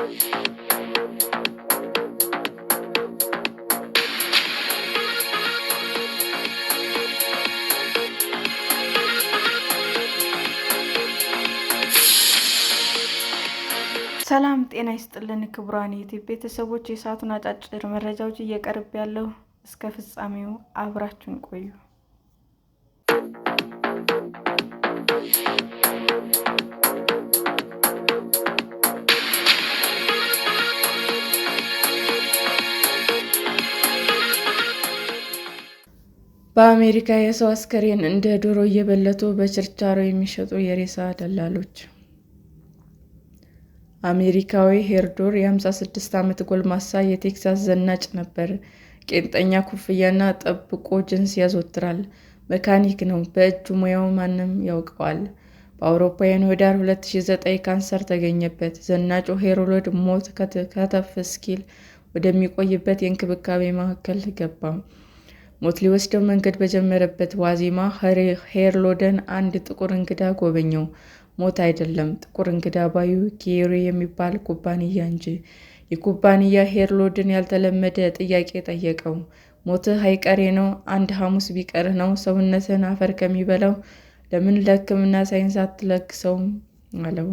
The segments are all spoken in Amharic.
ሰላም ጤና ይስጥልን ክቡራን የዩቲዩብ ቤተሰቦች፣ የሰዓቱን አጫጭር መረጃዎች እየቀርብ ያለው እስከ ፍጻሜው አብራችሁን ቆዩ። በአሜሪካ የሰው አስከሬን እንደ ዶሮ እየበለቱ በችርቻሮ የሚሸጡ የሬሳ ደላሎች። አሜሪካዊ ሄሮድ የ56 ዓመት ጎልማሳ የቴክሳስ ዘናጭ ነበር። ቄንጠኛ ኮፍያና ጠብቆ ጅንስ ያዘወትራል። መካኒክ ነው። በእጅ ሙያው ማንም ያውቀዋል። በአውሮፓውያኑ ህዳር 2009 ካንሰር ተገኘበት። ዘናጩ ሄሮድ ሞት ከተፍ እስኪል ወደሚቆይበት የእንክብካቤ ማዕከል ገባ። ሞት ሊወስደው መንገድ በጀመረበት ዋዜማ ሄሮድን አንድ ጥቁር እንግዳ ጎበኘው። ሞት አይደለም፣ ጥቁር እንግዳ ባዩ ኬሪ የሚባል ኩባንያ እንጂ። ይህ ኩባንያ ሄሮድን ያልተለመደ ጥያቄ ጠየቀው። ሞትህ አይቀሬ ነው። አንድ ሐሙስ ቢቀርህ ነው ሰውነትህን አፈር ከሚበላው ለምን ለሕክምና ሳይንስ አትለግሰውም አለው።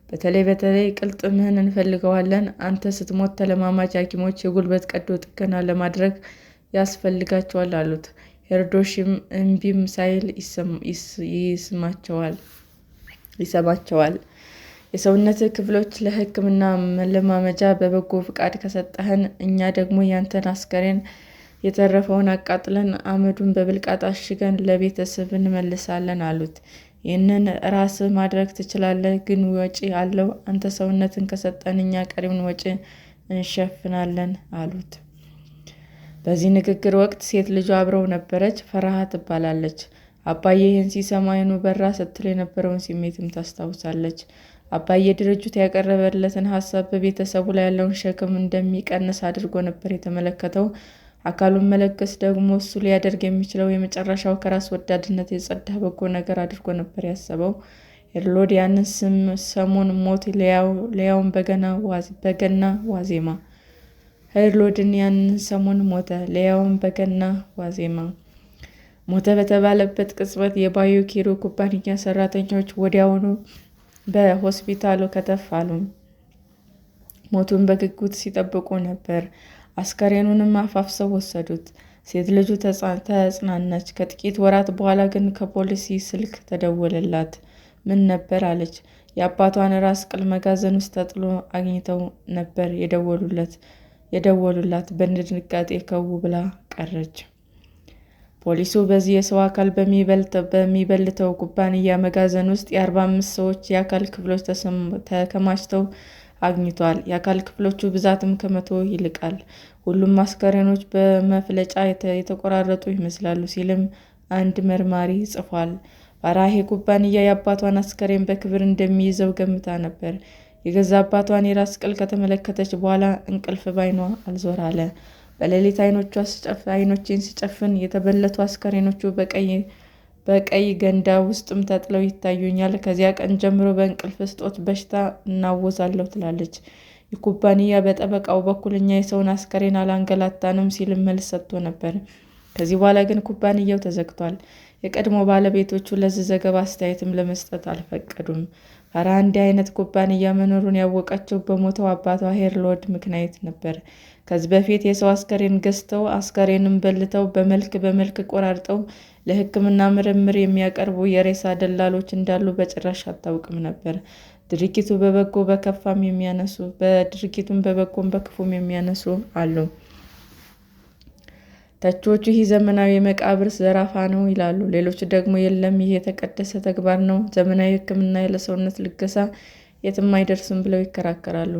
በተለይ ቅልጥምህን እንፈልገዋለን። አንተ ስትሞት ተለማማጅ ሐኪሞች የጉልበት ቀዶ ጥገና ለማድረግ ያስፈልጋቸዋል አሉት። ሄሮድም እምቢም ሳይል ይሰማቸዋል። የሰውነት ክፍሎች ለሕክምና መለማመጃ በበጎ ፈቃድ ከሰጠኸን፣ እኛ ደግሞ ያንተን አስከሬን የተረፈውን አቃጥለን አመዱን በብልቃጥ አሽገን ለቤተሰብ እንመልሳለን አሉት። ይህንን ራስህ ማድረግ ትችላለህ፣ ግን ወጪ አለው። አንተ ሰውነትን ከሰጠን እኛ ቀሪውን ወጪ እንሸፍናለን አሉት። በዚህ ንግግር ወቅት ሴት ልጇ አብረው ነበረች። ፈርሃ ትባላለች። አባዬ ይህን ሲሰማ ዓይኑ በራ ስትል የነበረውን ስሜትም ታስታውሳለች። አባዬ ድርጅቱ ያቀረበለትን ሀሳብ በቤተሰቡ ላይ ያለውን ሸክም እንደሚቀንስ አድርጎ ነበር የተመለከተው። አካሉን መለገስ ደግሞ እሱ ሊያደርግ የሚችለው የመጨረሻው ከራስ ወዳድነት የጸዳ በጎ ነገር አድርጎ ነበር ያሰበው። ሄሮድ ያንን ሰሞን ሞት ሊያውም በገና ዋዜማ ሄሮድን ያንን ሰሞን ሞተ፣ ሊያውም በገና ዋዜማ። ሞተ በተባለበት ቅጽበት የባዮ ኬሪ ኩባንያ ሰራተኞች ወዲያውኑ በሆስፒታሉ ከተፍ አሉ። ሞቱን በጉጉት ሲጠብቁ ነበር። አስከሬኑንም አፋፍሰው ወሰዱት። ሴት ልጁ ተጽናናች። ከጥቂት ወራት በኋላ ግን ከፖሊስ ስልክ ተደወለላት። ምን ነበር አለች። የአባቷን ራስ ቅል መጋዘን ውስጥ ተጥሎ አግኝተው ነበር የደወሉላት። በድንጋጤ ከው ብላ ቀረች። ፖሊሱ በዚህ የሰው አካል በሚበልተው ኩባንያ መጋዘን ውስጥ የ45 ሰዎች የአካል ክፍሎች ተከማችተው አግኝቷል። የአካል ክፍሎቹ ብዛትም ከ100 ይልቃል። ሁሉም አስከሬኖች በመፍለጫ የተቆራረጡ ይመስላሉ ሲልም አንድ መርማሪ ጽፏል። ፈርሃ ኩባንያ የአባቷን አስከሬን በክብር እንደሚይዘው ገምታ ነበር። የገዛ አባቷን የራስ ቅል ከተመለከተች በኋላ እንቅልፍ ባይኗ አልዞር አለ። በሌሊት አይኖቼን ሲጨፍን የተበለቱ አስከሬኖቹ በቀይ ገንዳ ውስጥም ተጥለው ይታዩኛል። ከዚያ ቀን ጀምሮ በእንቅልፍ እጦት በሽታ እናወዛለሁ ትላለች። የኩባንያ በጠበቃው በኩል እኛ የሰውን አስከሬን አላንገላታንም ሲል መልስ ሰጥቶ ነበር። ከዚህ በኋላ ግን ኩባንያው ተዘግቷል። የቀድሞ ባለቤቶቹ ለዚህ ዘገባ አስተያየትም ለመስጠት አልፈቀዱም። ፈርሃ እንዲህ አይነት ኩባንያ መኖሩን ያወቀችው በሞተው አባቷ ሄሮድ ምክንያት ነበር። ከዚህ በፊት የሰው አስከሬን ገዝተው አስከሬንም በልተው በመልክ ቆራርጠው ለሕክምና ምርምር የሚያቀርቡ የሬሳ ደላሎች እንዳሉ በጭራሽ አታውቅም ነበር። ድርጊቱን በበጎም በክፉም የሚያነሱ አሉ። ተቺዎቹ ይህ ዘመናዊ የመቃብር ዘረፋ ነው ይላሉ። ሌሎች ደግሞ የለም፣ ይህ የተቀደሰ ተግባር ነው፣ ዘመናዊ ሕክምና ለሰውነት ልገሳ የትም አይደርስም ብለው ይከራከራሉ።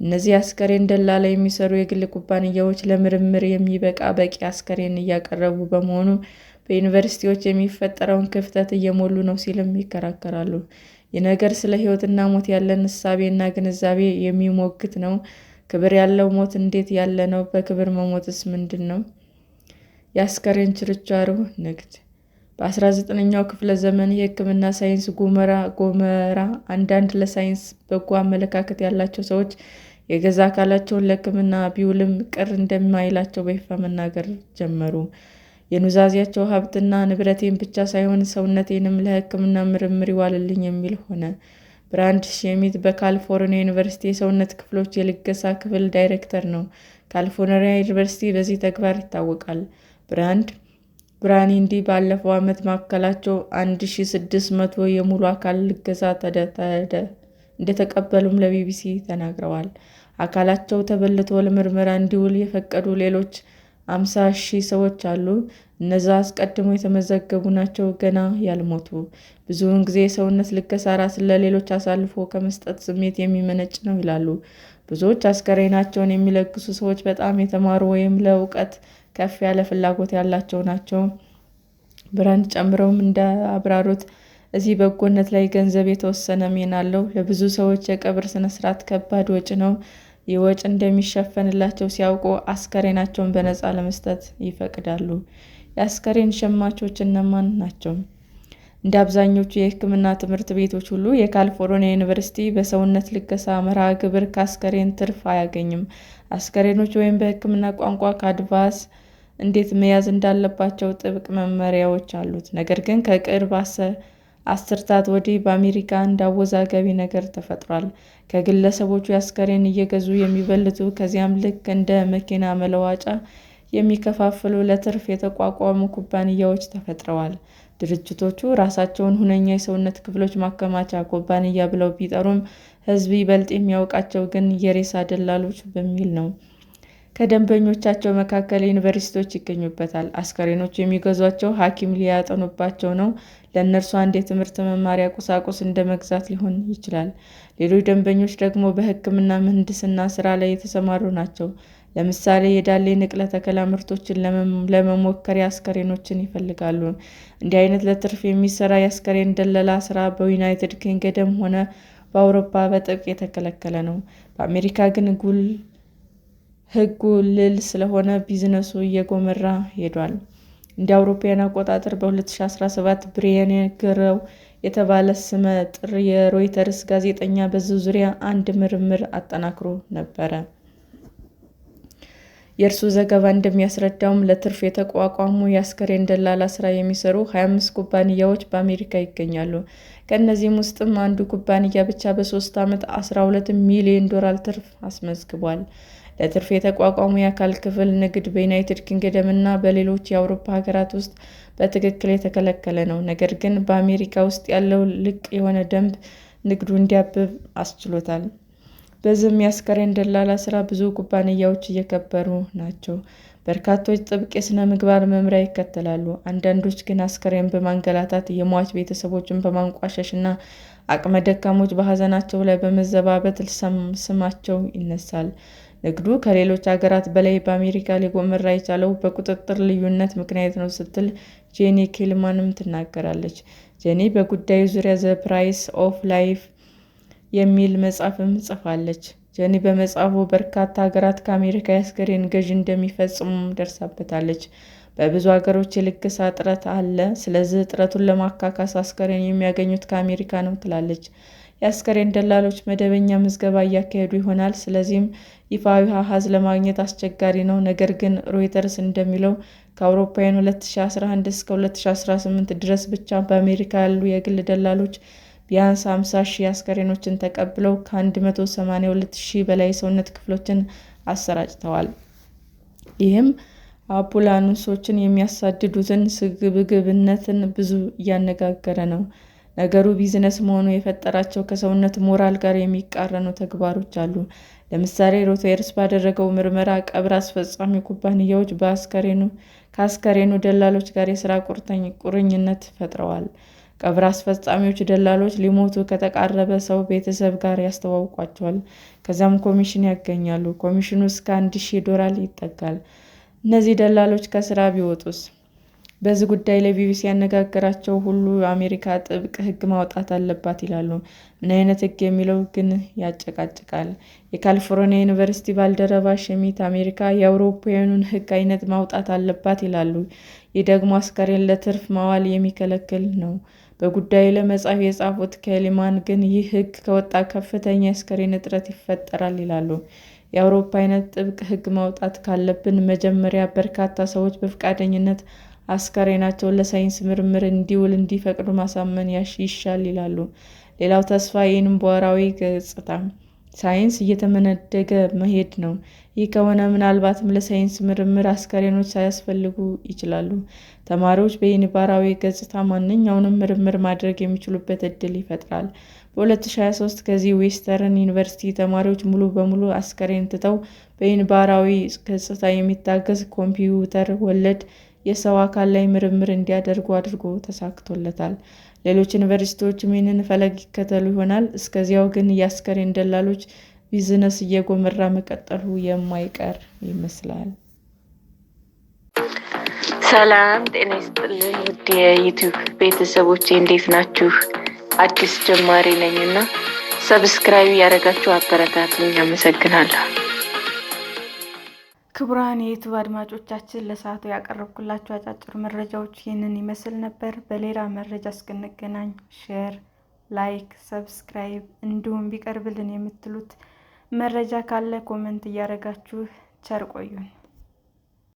እነዚህ አስከሬን ደላላ የሚሰሩ የግል ኩባንያዎች ለምርምር የሚበቃ በቂ አስከሬን እያቀረቡ በመሆኑ በዩኒቨርሲቲዎች የሚፈጠረውን ክፍተት እየሞሉ ነው ሲልም ይከራከራሉ። ይህ ነገር ስለ ሕይወትና ሞት ያለን እሳቤና ግንዛቤ የሚሞግት ነው። ክብር ያለው ሞት እንዴት ያለ ነው? በክብር መሞትስ ምንድን ነው? የአስከሬን ችርቻሮ ንግድ በ19ኛው ክፍለ ዘመን የሕክምና ሳይንስ ጎመራ አንዳንድ ለሳይንስ በጎ አመለካከት ያላቸው ሰዎች የገዛ አካላቸውን ለሕክምና ቢውልም ቅር እንደማይላቸው በይፋ መናገር ጀመሩ። የኑዛዜያቸው ሀብትና ንብረቴን ብቻ ሳይሆን ሰውነቴንም ለሕክምና ምርምር ይዋልልኝ የሚል ሆነ። ብራንድ ሼሚት በካሊፎርኒያ ዩኒቨርሲቲ የሰውነት ክፍሎች የልገሳ ክፍል ዳይሬክተር ነው። ካሊፎርኒያ ዩኒቨርሲቲ በዚህ ተግባር ይታወቃል። ብራንዲ ባለፈው ዓመት ማዕከላቸው 1600 የሙሉ አካል ልገሳ እንደተቀበሉም ለቢቢሲ ተናግረዋል። አካላቸው ተበልቶ ለምርመራ እንዲውል የፈቀዱ ሌሎች 50,000 ሰዎች አሉ። እነዛ አስቀድመው የተመዘገቡ ናቸው፣ ገና ያልሞቱ። ብዙውን ጊዜ የሰውነት ልገሳ ራስን ለሌሎች አሳልፎ ከመስጠት ስሜት የሚመነጭ ነው ይላሉ። ብዙዎች አስከሬናቸውን የሚለግሱ ሰዎች በጣም የተማሩ ወይም ለእውቀት ከፍ ያለ ፍላጎት ያላቸው ናቸው። ብራንድ ጨምረውም እንዳብራሩት እዚህ በጎነት ላይ ገንዘብ የተወሰነ ሚና አለው። ለብዙ ሰዎች የቀብር ስነስርዓት ከባድ ወጪ ነው። ይህ ወጪ እንደሚሸፈንላቸው ሲያውቁ አስከሬናቸውን በነፃ ለመስጠት ይፈቅዳሉ። የአስከሬን ሸማቾች እነማን ናቸው? እንደ አብዛኞቹ የሕክምና ትምህርት ቤቶች ሁሉ የካሊፎርኒያ ዩኒቨርሲቲ በሰውነት ልገሳ መርሃ ግብር ከአስከሬን ትርፍ አያገኝም። አስከሬኖች ወይም በሕክምና ቋንቋ ካድቫስ እንዴት መያዝ እንዳለባቸው ጥብቅ መመሪያዎች አሉት። ነገር ግን ከቅርብ አስርታት ወዲህ በአሜሪካ አንድ አወዛጋቢ ነገር ተፈጥሯል። ከግለሰቦቹ አስከሬን እየገዙ የሚበልቱ ከዚያም ልክ እንደ መኪና መለዋወጫ የሚከፋፍሉ ለትርፍ የተቋቋሙ ኩባንያዎች ተፈጥረዋል። ድርጅቶቹ ራሳቸውን ሁነኛ የሰውነት ክፍሎች ማከማቻ ኩባንያ ብለው ቢጠሩም ሕዝብ ይበልጥ የሚያውቃቸው ግን የሬሳ ደላሎች በሚል ነው። ከደንበኞቻቸው መካከል ዩኒቨርሲቲዎች ይገኙበታል። አስከሬኖቹ የሚገዟቸው ሐኪም ሊያጠኑባቸው ነው። ለእነርሱ አንድ የትምህርት መማሪያ ቁሳቁስ እንደ መግዛት ሊሆን ይችላል። ሌሎች ደንበኞች ደግሞ በሕክምና ምህንድስና ስራ ላይ የተሰማሩ ናቸው። ለምሳሌ የዳሌ ንቅለ ተከላ ምርቶችን ለመሞከሪያ አስከሬኖችን ይፈልጋሉ። እንዲህ አይነት ለትርፍ የሚሰራ የአስከሬን ደለላ ስራ በዩናይትድ ኪንግደም ሆነ በአውሮፓ በጥብቅ የተከለከለ ነው። በአሜሪካ ግን ሕጉ ልል ስለሆነ ቢዝነሱ እየጎመራ ሄዷል። እንደ አውሮፓውያን አቆጣጠር በ2017 ብሪያን ግረው የተባለ ስመ ጥር የሮይተርስ ጋዜጠኛ በዚህ ዙሪያ አንድ ምርምር አጠናክሮ ነበረ። የእርሱ ዘገባ እንደሚያስረዳውም ለትርፍ የተቋቋሙ የአስከሬን ደላላ ስራ የሚሰሩ 25 ኩባንያዎች በአሜሪካ ይገኛሉ። ከእነዚህም ውስጥም አንዱ ኩባንያ ብቻ በ3 ዓመት $12 ሚሊዮን ትርፍ አስመዝግቧል። ለትርፍ የተቋቋሙ የአካል ክፍል ንግድ በዩናይትድ ኪንግደም እና በሌሎች የአውሮፓ ሀገራት ውስጥ በትክክል የተከለከለ ነው። ነገር ግን በአሜሪካ ውስጥ ያለው ልቅ የሆነ ደንብ ንግዱ እንዲያብብ አስችሎታል። በዚህም የአስከሬን ደላላ ስራ ብዙ ኩባንያዎች እየከበሩ ናቸው። በርካቶች ጥብቅ የሥነ ምግባር መመሪያ ይከተላሉ። አንዳንዶች ግን አስከሬን በማንገላታት የሟች ቤተሰቦችን በማንቋሸሽ እና አቅመ ደካሞች በሀዘናቸው ላይ በመዘባበት ስማቸው ይነሳል። ንግዱ ከሌሎች ሀገራት በላይ በአሜሪካ ሊጎመራ የቻለው በቁጥጥር ልዩነት ምክንያት ነው ስትል ጄኒ ኪልማንም ትናገራለች። ጄኒ በጉዳዩ ዙሪያ ዘ ፕራይስ ኦፍ ላይፍ የሚል መጽሐፍም ጽፋለች። ጄኒ በመጽሐፉ በርካታ ሀገራት ከአሜሪካ የአስከሬን ግዢ እንደሚፈጽሙም ደርሳበታለች። በብዙ ሀገሮች የልገሳ እጥረት አለ፣ ስለዚህ እጥረቱን ለማካካስ አስከሬን የሚያገኙት ከአሜሪካ ነው ትላለች። የአስከሬን ደላሎች መደበኛ ምዝገባ እያካሄዱ ይሆናል፣ ስለዚህም ይፋዊ አሃዝ ለማግኘት አስቸጋሪ ነው። ነገር ግን ሮይተርስ እንደሚለው ከአውሮፓውያን 2011 እስከ 2018 ድረስ ብቻ በአሜሪካ ያሉ የግል ደላሎች ቢያንስ 50,000 አስከሬኖችን ተቀብለው ከ182,000 በላይ ሰውነት ክፍሎችን አሰራጭተዋል። ይህም አምቡላንሶችን የሚያሳድዱትን ስግብግብነትን ብዙ እያነጋገረ ነው። ነገሩ ቢዝነስ መሆኑ የፈጠራቸው ከሰውነት ሞራል ጋር የሚቃረኑ ተግባሮች አሉ። ለምሳሌ ሮይተርስ ባደረገው ምርመራ ቀብር አስፈጻሚ ኩባንያዎች ከአስከሬኑ ደላሎች ጋር የሥራ ቁርኝነት ፈጥረዋል። ቀብር አስፈጻሚዎች ደላሎች ሊሞቱ ከተቃረበ ሰው ቤተሰብ ጋር ያስተዋውቋቸዋል። ከዚያም ኮሚሽን ያገኛሉ። ኮሚሽኑ እስከ $1,000 ይጠጋል። እነዚህ ደላሎች ከስራ ቢወጡስ? በዚህ ጉዳይ ላይ ቢቢሲ ያነጋገራቸው ሁሉ አሜሪካ ጥብቅ ሕግ ማውጣት አለባት ይላሉ። ምን አይነት ሕግ የሚለው ግን ያጨቃጭቃል። የካሊፎርኒያ ዩኒቨርሲቲ ባልደረባ ሼሚት አሜሪካ የአውሮፓውያኑን ሕግ አይነት ማውጣት አለባት ይላሉ። ይህ ደግሞ አስከሬን ለትርፍ ማዋል የሚከለክል ነው። በጉዳዩ ለመጻፍ የጻፉት ከሊማን ግን ይህ ሕግ ከወጣ ከፍተኛ የአስከሬን እጥረት ይፈጠራል ይላሉ። የአውሮፓ አይነት ጥብቅ ሕግ ማውጣት ካለብን መጀመሪያ በርካታ ሰዎች በፈቃደኝነት አስከሬናቸውን ለሳይንስ ምርምር እንዲውል እንዲፈቅዱ ማሳመን ይሻል ይላሉ። ሌላው ተስፋ የኢንቦራዊ ገጽታ ሳይንስ እየተመነደገ መሄድ ነው። ይህ ከሆነ ምናልባትም ለሳይንስ ምርምር አስከሬኖች ሳያስፈልጉ ይችላሉ። ተማሪዎች በኢንቦራዊ ገጽታ ማንኛውንም ምርምር ማድረግ የሚችሉበት እድል ይፈጥራል። በ2023 ከዚህ ዌስተርን ዩኒቨርሲቲ ተማሪዎች ሙሉ በሙሉ አስከሬን ትተው በኢንቦራዊ ገጽታ የሚታገዝ ኮምፒውተር ወለድ የሰው አካል ላይ ምርምር እንዲያደርጉ አድርጎ ተሳክቶለታል። ሌሎች ዩኒቨርሲቲዎችም ይህንን ፈለግ ይከተሉ ይሆናል። እስከዚያው ግን የአስከሬን ደላሎች ቢዝነስ እየጎመራ መቀጠሉ የማይቀር ይመስላል። ሰላም ጤና ይስጥልን ውድ የዩቲዩብ ቤተሰቦቼ እንዴት ናችሁ? አዲስ ጀማሪ ነኝና ሰብስክራይብ ያደረጋችሁ አበረታቱኝ። አመሰግናለሁ። ክቡራን የዩቲዩብ አድማጮቻችን ለሰዓቱ ያቀረብኩላችሁ አጫጭር መረጃዎች ይህንን ይመስል ነበር። በሌላ መረጃ እስክንገናኝ ሼር፣ ላይክ፣ ሰብስክራይብ እንዲሁም ቢቀርብልን የምትሉት መረጃ ካለ ኮሜንት እያደረጋችሁ ቸር ቆዩን።